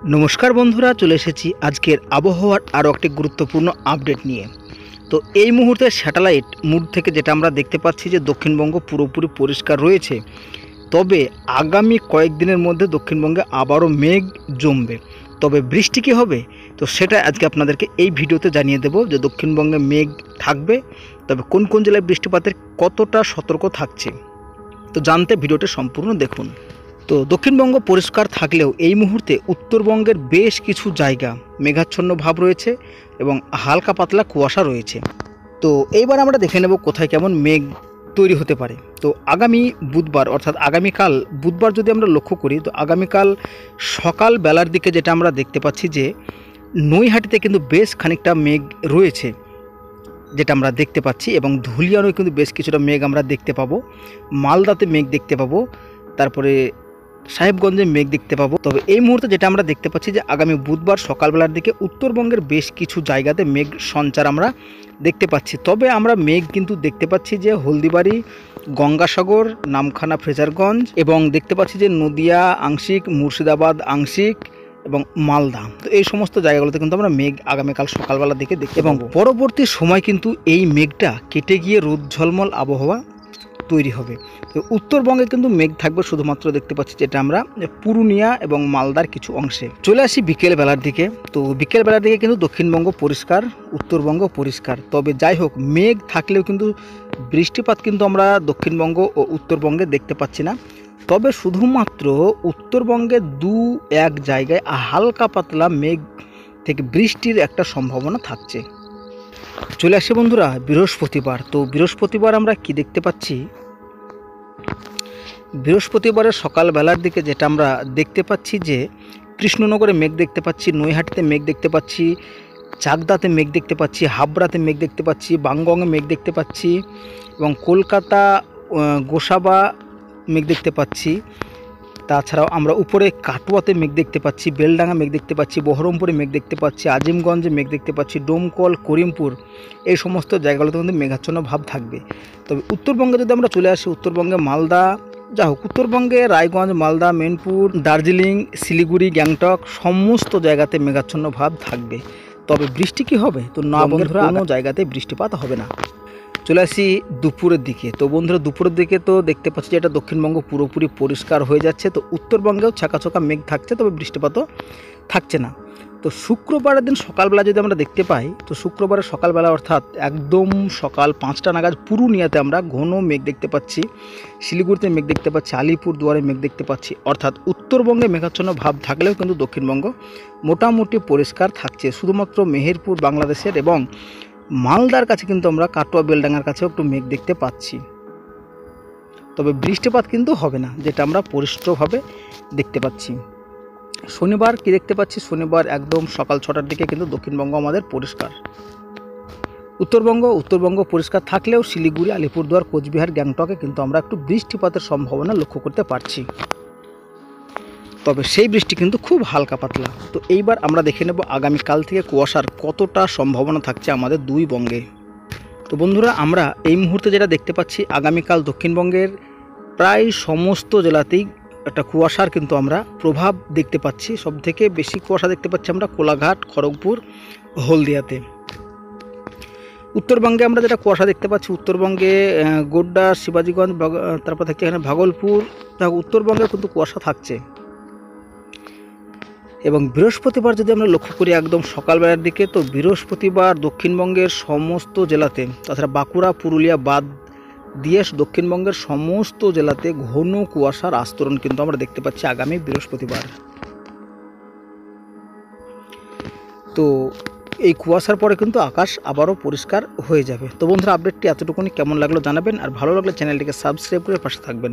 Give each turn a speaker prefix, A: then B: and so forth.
A: নমস্কার বন্ধুরা, চলে এসেছি আজকের আবহাওয়ার আরও একটি গুরুত্বপূর্ণ আপডেট নিয়ে। তো এই মুহূর্তে স্যাটেলাইট মুড থেকে যেটা আমরা দেখতে পাচ্ছি যে দক্ষিণবঙ্গ পুরোপুরি পরিষ্কার রয়েছে। তবে আগামী কয়েকদিনের মধ্যে দক্ষিণবঙ্গে আবারও মেঘ জমবে। তবে বৃষ্টি কী হবে তো সেটা আজকে আপনাদেরকে এই ভিডিওতে জানিয়ে দেব যে দক্ষিণবঙ্গে মেঘ থাকবে, তবে কোন কোন জেলায় বৃষ্টিপাতের কতটা সতর্ক থাকছে। তো জানতে ভিডিওটি সম্পূর্ণ দেখুন। তো দক্ষিণবঙ্গ পরিষ্কার থাকলেও এই মুহূর্তে উত্তরবঙ্গের বেশ কিছু জায়গা মেঘাচ্ছন্ন ভাব রয়েছে এবং হালকা পাতলা কুয়াশা রয়েছে। তো এইবার আমরা দেখে নেব কোথায় কেমন মেঘ তৈরি হতে পারে। তো আগামী বুধবার অর্থাৎ আগামীকাল বুধবার যদি আমরা লক্ষ্য করি, তো আগামীকাল সকাল বেলার দিকে যেটা আমরা দেখতে পাচ্ছি যে নৈহাটিতে কিন্তু বেশ খানিকটা মেঘ রয়েছে যেটা আমরা দেখতে পাচ্ছি, এবং ধুলিয়ানও কিন্তু বেশ কিছুটা মেঘ আমরা দেখতে পাবো। মালদাতে মেঘ দেখতে পাবো, তারপরে সাহেবগঞ্জে মেঘ দেখতে পাবো। তবে এই মুহূর্তে যেটা আমরা দেখতে পাচ্ছি যে আগামী বুধবার সকালবেলার দিকে উত্তরবঙ্গের বেশ কিছু জায়গাতে মেঘ সঞ্চার আমরা দেখতে পাচ্ছি। তবে আমরা মেঘ কিন্তু দেখতে পাচ্ছি যে হলদিবাড়ি, গঙ্গাসাগর, নামখানা, ফ্রেজারগঞ্জ, এবং দেখতে পাচ্ছি যে নদিয়া আংশিক, মুর্শিদাবাদ আংশিক এবং মালদা। তো এই সমস্ত জায়গাগুলোতে কিন্তু আমরা মেঘ আগামীকাল সকালবেলার দিকে দেখতে এবং পরবর্তী সময় কিন্তু এই মেঘটা কেটে গিয়ে রোদ ঝলমল আবহাওয়া তৈরি হবে। তো উত্তরবঙ্গে কিন্তু মেঘ থাকবে শুধুমাত্র দেখতে পাচ্ছি যেটা আমরা পুরুলিয়া এবং মালদার কিছু অংশে। চলে আসি বিকেল বেলার দিকে। তো বিকেল বেলার দিকে কিন্তু দক্ষিণবঙ্গ পরিষ্কার, উত্তরবঙ্গ পরিষ্কার। তবে যাই হোক, মেঘ থাকলেও কিন্তু বৃষ্টিপাত কিন্তু আমরা দক্ষিণবঙ্গ ও উত্তরবঙ্গে দেখতে পাচ্ছি না। তবে শুধুমাত্র উত্তরবঙ্গে দু এক জায়গায় হালকা পাতলা মেঘ থেকে বৃষ্টির একটা সম্ভাবনা থাকছে। চলে আসি বন্ধুরা বৃহস্পতিবার। তো বৃহস্পতিবার আমরা কি দেখতে পাচ্ছি, বৃহস্পতিবারের সকালবেলার দিকে যেটা আমরা দেখতে পাচ্ছি যে কৃষ্ণনগরে মেঘ দেখতে পাচ্ছি, নৈহাটিতে মেঘ দেখতে পাচ্ছি, চাকদাতে মেঘ দেখতে পাচ্ছি, হাবড়াতে মেঘ দেখতে পাচ্ছি, বাংগংয়ে মেঘ দেখতে পাচ্ছি, এবং কলকাতা গোসাবা মেঘ দেখতে পাচ্ছি। তাছাড়াও আমরা উপরে কাটোয়াতে মেঘ দেখতে পাচ্ছি, বেলডাঙ্গা মেঘ দেখতে পাচ্ছি, বহরমপুরে মেঘ দেখতে পাচ্ছি, আজিমগঞ্জে মেঘ দেখতে পাচ্ছি, ডোমকল, করিমপুর, এই সমস্ত জায়গাগুলোতে কিন্তু মেঘাচ্ছন্ন ভাব থাকবে। তবে উত্তরবঙ্গে যদি আমরা চলে আসি, উত্তরবঙ্গে মালদা, যা হোক উত্তরবঙ্গে রায়গঞ্জ, মালদা, মেদিনীপুর, দার্জিলিং, শিলিগুড়ি, গ্যাংটক সমস্ত জায়গাতে মেঘাচ্ছন্ন ভাব থাকবে। তবে বৃষ্টি কি হবে তো না বন্ধুরা, কোনো জায়গাতে বৃষ্টিপাত হবে না। চলে আসি দুপুরের দিকে। তো বন্ধুরা দুপুরের দিকে তো দেখতে পাচ্ছি যে এটা দক্ষিণবঙ্গ পুরোপুরি পরিষ্কার হয়ে যাচ্ছে। তো উত্তরবঙ্গেও ছাকা মেঘ থাকছে, তবে বৃষ্টিপাতও থাকছে না। তো শুক্রবারের দিন সকালবেলা যদি আমরা দেখতে পাই, তো শুক্রবারের সকালবেলা অর্থাৎ একদম সকাল 5টা নাগাদ পুরুলিয়াতে আমরা ঘন মেঘ দেখতে পাচ্ছি, শিলিগুড়িতে মেঘ দেখতে পাচ্ছি, আলিপুর দুয়ারে মেঘ দেখতে পাচ্ছি। অর্থাৎ উত্তরবঙ্গে মেঘাচ্ছন্ন ভাব থাকলেও কিন্তু দক্ষিণবঙ্গ মোটামুটি পরিষ্কার থাকছে। শুধুমাত্র মেহেরপুর বাংলাদেশের এবং মালদার কাছে কিন্তু আমরা কাটোয়া বেলডাঙ্গার কাছেও একটু মেঘ দেখতে পাচ্ছি। তবে বৃষ্টিপাত কিন্তু হবে না, যেটা আমরা পরিষ্কারভাবে দেখতে পাচ্ছি। শনিবার কি দেখতে পাচ্ছি, শনিবার একদম সকাল 6টার দিকে কিন্তু দক্ষিণবঙ্গ আমাদের পরিষ্কার। উত্তরবঙ্গ পরিষ্কার থাকলেও শিলিগুড়ি, আলিপুরদুয়ার, কোচবিহার, গ্যাংটকে কিন্তু আমরা একটু বৃষ্টিপাতের সম্ভাবনা লক্ষ্য করতে পারছি। তবে সেই বৃষ্টি কিন্তু খুব হালকা পাতলা। তো এইবার আমরা দেখে নেব আগামীকাল থেকে কুয়াশার কতটা সম্ভাবনা থাকছে আমাদের দুই বঙ্গে। তো বন্ধুরা আমরা এই মুহূর্তে যেটা দেখতে পাচ্ছি, আগামীকাল দক্ষিণবঙ্গের প্রায় সমস্ত জেলাতেই একটা কুয়াশার কিন্তু আমরা প্রভাব দেখতে পাচ্ছি। সবথেকে বেশি কুয়াশা দেখতে পাচ্ছি আমরা কোলাঘাট, খড়গপুর, হলদিয়াতে। উত্তরবঙ্গে আমরা যেটা কুয়াশা দেখতে পাচ্ছি, উত্তরবঙ্গে গোড্ডা, শিবাজীগঞ্জ, তারপর থাকছে এখানে ভাগলপুর, উত্তরবঙ্গে কিন্তু কুয়াশা থাকছে। এবং বৃহস্পতিবার যদি আমরা লক্ষ্য করি একদম সকালবেলার দিকে, তো বৃহস্পতিবার দক্ষিণবঙ্গের সমস্ত জেলাতে, তাছাড়া বাঁকুড়া, পুরুলিয়া বাদ দিয়ে দক্ষিণবঙ্গের সমস্ত জেলাতে ঘন কুয়াশার আস্তরণ কিন্তু আমরা দেখতে পাচ্ছি আগামী বৃহস্পতিবার। তো এই কুয়াশার পরে কিন্তু আকাশ আবারও পরিষ্কার হয়ে যাবে। তো বন্ধুরা আপডেটটি এতটুকুনি কেমন লাগলো জানাবেন, আর ভালো লাগলে চ্যানেলটিকে সাবস্ক্রাইব করে পাশে থাকবেন।